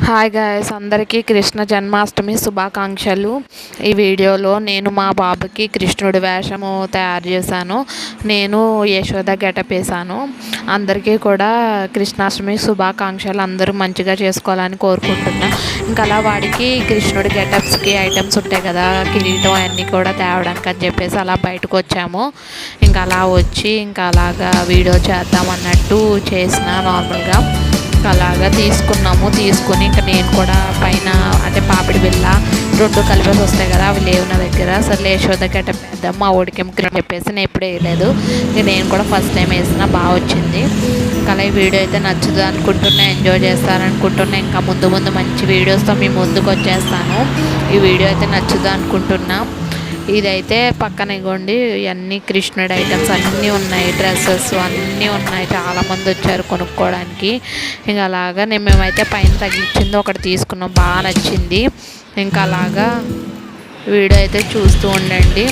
Hi guys, అందరికీ కృష్ణ జన్మాష్టమి శుభాకాంక్షలు. ఈ వీడియోలో నేను మా బాబుకి కృష్ణుడి వేషము తయారు చేశాను. నేను యశోద గెటప్ వేసాను. అందరికీ కూడా కృష్ణాష్టమి శుభాకాంక్షలు. అందరూ మంచిగా చేసుకోవాలని కోరుకుంటున్నా. ఇంకా అలా వాడికి కృష్ణుడి గెటప్స్కి ఐటమ్స్ ఉంటాయి కదా, కిరీటం అన్నీ కూడా తేవడానికి అని చెప్పేసి అలా బయటకు వచ్చాము. ఇంకా అలా వచ్చి ఇంకా అలాగా వీడియో చేద్దాం అన్నట్టు చేసిన నార్మల్గా అలాగా తీసుకుని ఇంకా నేను కూడా పైన అంటే పాపిడి బిళ్ళ రెండు కలిపేసి వస్తాయి కదా, అవి లేవు నా దగ్గర. సరే యశోద గెటప్ వేద్దాం మా ఓడికి చెప్పేసి నేను ఎప్పుడు వేయలేదు. ఇక నేను కూడా ఫస్ట్ టైం వేసిన బాగా వచ్చింది. ఇంకా ఈ వీడియో అయితే నచ్చుతుంది అనుకుంటున్నా, ఎంజాయ్ చేస్తారనుకుంటున్నా. ఇంకా ముందు మంచి వీడియోస్తో మీ ముందుకు వచ్చేస్తాను. ఈ వీడియో అయితే నచ్చుతుంది అనుకుంటున్నా. ఇదైతే పక్కన ఇగోండి ఇవన్నీ కృష్ణుడి ఐటమ్స్ అన్నీ ఉన్నాయి, డ్రెస్సెస్ అన్నీ ఉన్నాయి. చాలామంది వచ్చారు కొనుక్కోవడానికి. ఇంకా అలాగా మేమైతే పైన తగిలించింది ఒకటి తీసుకున్నాం, బాగా నచ్చింది. ఇంకా అలాగా వీడియో అయితే చూస్తూ ఉండండి.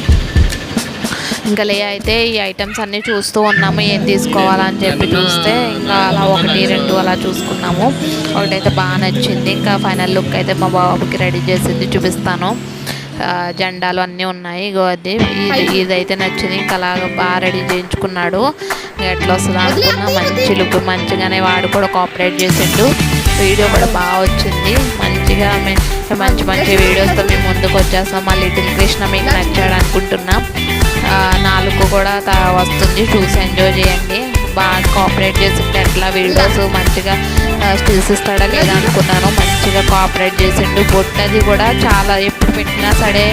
ఇంకా అయితే ఈ ఐటమ్స్ అన్నీ చూస్తూ ఉన్నాము, ఏం తీసుకోవాలని చెప్పి చూస్తే ఇంకా అలా ఒకటి రెండు అలా చూసుకున్నాము. ఒకటైతే బాగా నచ్చింది. ఇంకా ఫైనల్ లుక్ అయితే మా బాబుకి రెడీ చేసింది చూపిస్తాను. జెండాలు అన్నీ ఉన్నాయి. ఇగో ఇదైతే నచ్చింది. ఇంకా అలాగా బాగా రెడీ చేయించుకున్నాడు. ఎట్లా వస్తుందా అనుకున్నా, మంచి లుక్ మంచిగానే వాడు కూడా కోఆపరేట్ చేసిండు. వీడియో కూడా బాగా వచ్చింది. మంచిగా మంచి వీడియోస్తో మేము ముందుకు వచ్చేస్తాం. మా లిటిల్ కృష్ణ మీకు నచ్చాడు అనుకుంటున్నాం. నాలుగు కూడా వస్తుంది, చూసి ఎంజాయ్ చేయండి. బాగా కోఆపరేట్ చేసిండు. ఎట్లా వీడియోస్ మంచిగా స్టిల్స్ ఇస్తాడా లేదా అనుకున్నాను. మంచిగా కోఆపరేట్ చేసిండు. బొట్టది కూడా చాలా ఎప్పుడు పెట్టినా సరే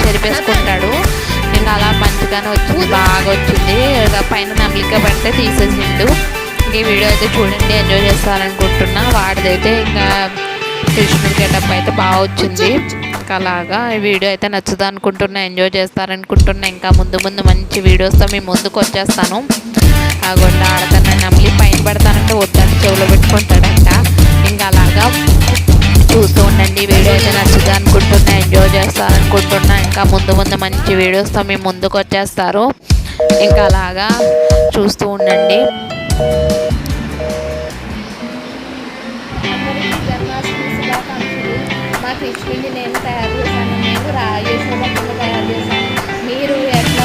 చెరిపేసుకుంటాడు. ఇంకా అలా మంచిగానే వచ్చింది, బాగా వచ్చింది. పైన నమ్లిక పడితే తీసేసిండు. ఈ వీడియో అయితే చూడండి, ఎంజాయ్ చేస్తారనుకుంటున్నా. వాడిదైతే ఇంకా కృష్ణుడి గెటప్ అయితే బాగా వచ్చింది. ఇంకా అలాగా ఈ వీడియో అయితే నచ్చుతుంది అనుకుంటున్నా, ఎంజాయ్ చేస్తారనుకుంటున్నా. ఇంకా ముందు మంచి వీడియోస్తో మీ ముందుకు వచ్చేస్తాను. ఆ గొండ ఆడతాను, నమ్లి పైన పడతానంటే వద్దంటే చెవులో పెట్టుకుంటాడంట. ఇంకా అలాగా చూస్తూ ఉండండి. వీడియో అయితే నచ్చుతుంది అనుకుంటున్నా, ఎంజాయ్ చేస్తారనుకుంటున్నా. ఇంకా ముందు మంచి వీడియోస్తో మీ ముందుకు వచ్చేస్తారు. ఇంకా అలాగా చూస్తూ ఉండండి. మా కృష్ణుడిని నేను తయారు చేశాను, నేను యశోద తయారు చేశాను. మీరు ఎట్లా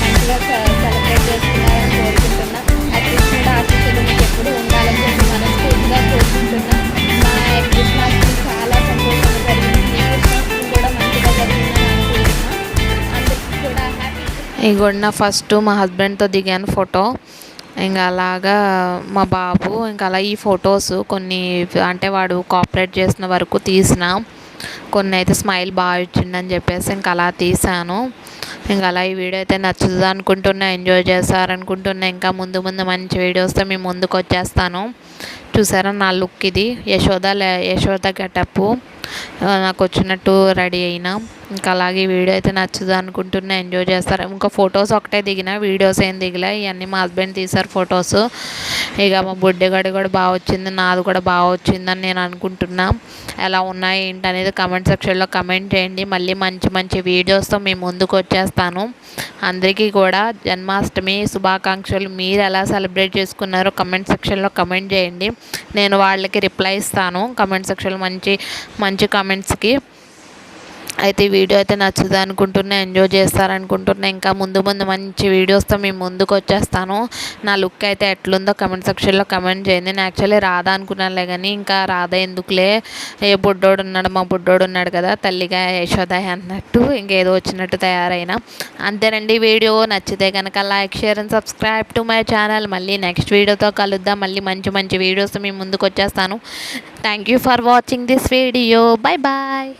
మంచిగా సెలబ్రేట్ చేసుకున్నారని కోరుకుంటున్నా. ఆ కృష్ణుడు ఆశీస్సులు మీకు ఎప్పుడు ఉండాలని చెప్పి మనస్ఫూర్తిగా కోరుకుంటున్నా. మా కృష్ణాష్టమి చాలా సంతోషంగా జరిగింది. మీ కృష్ణాష్టమి కూడా మంచిగా జరిగిందని అనుకుంటున్నా. అందరికీ కూడా హ్యాపీ. ఇంకొన్న ఫస్ట్ మా హస్బెండ్తో దిగాను ఫోటో. ఇంకా అలాగా మా బాబు ఇంకా అలా ఈ ఫొటోస్ కొన్ని అంటే వాడు కోఆపరేట్ చేసిన వరకు తీసిన, కొన్ని అయితే స్మైల్ బాగా ఇచ్చిండని చెప్పేసి ఇంకా అలా తీసాను. ఇంకా అలా ఈ వీడియో అయితే నచ్చుతుంది అనుకుంటున్నా, ఎంజాయ్ చేస్తారనుకుంటున్నా. ఇంకా ముందు మంచి వీడియోస్తో మేము ముందుకు వచ్చేస్తాను. చూసారా నా లుక్ ఇది, యశోద గెటప్ నాకు వచ్చినట్టు రెడీ అయినా. ఇంకా అలాగే వీడియో అయితే నచ్చుతుంది అనుకుంటున్నా, ఎంజాయ్ చేస్తారు. ఇంకా ఫొటోస్ ఒకటే దిగిన, వీడియోస్ ఏం దిగలే. ఇవన్నీ మా హస్బెండ్ తీశారు ఫొటోస్. ఇక మా బుడ్డగాడి కూడా బాగా వచ్చింది, నాది కూడా బాగా వచ్చిందని నేను అనుకుంటున్నా. ఎలా ఉన్నాయి ఏంటి అనేది కమెంట్ సెక్షన్లో కమెంట్ చేయండి. మళ్ళీ మంచి వీడియోస్తో మేము ముందుకు వచ్చేస్తాను. అందరికీ కూడా జన్మాష్టమి శుభాకాంక్షలు. మీరు ఎలా సెలబ్రేట్ చేసుకున్నారో కమెంట్ సెక్షన్లో కమెంట్ చేయండి. నేను వాళ్ళకి రిప్లై ఇస్తాను కమెంట్ సెక్షన్లో మంచి కమెంట్స్కి. అయితే ఈ వీడియో అయితే నచ్చుతుంది అనుకుంటున్నా, ఎంజాయ్ చేస్తారనుకుంటున్నా. ఇంకా ముందు మంచి వీడియోస్తో మేము ముందుకు వచ్చేస్తాను. నా లుక్ అయితే ఎట్లుందో కమెంట్ సెక్షన్లో కమెంట్ చేయండి. నేను యాక్చువల్లీ రాధా అనుకున్నానులే, కానీ ఇంకా రాధా ఎందుకులే, మా బుడ్డోడు ఉన్నాడు కదా, తల్లిగా యశోద అన్నట్టు ఇంకేదో వచ్చినట్టు తయారైనా. అంతేనండి. వీడియో నచ్చితే కనుక like, share and subscribe to my channel. మళ్ళీ నెక్స్ట్ వీడియోతో కలుద్దాం. మళ్ళీ మంచి వీడియోస్తో మేము ముందుకు వచ్చేస్తాను. Thank you for watching this video. Bye.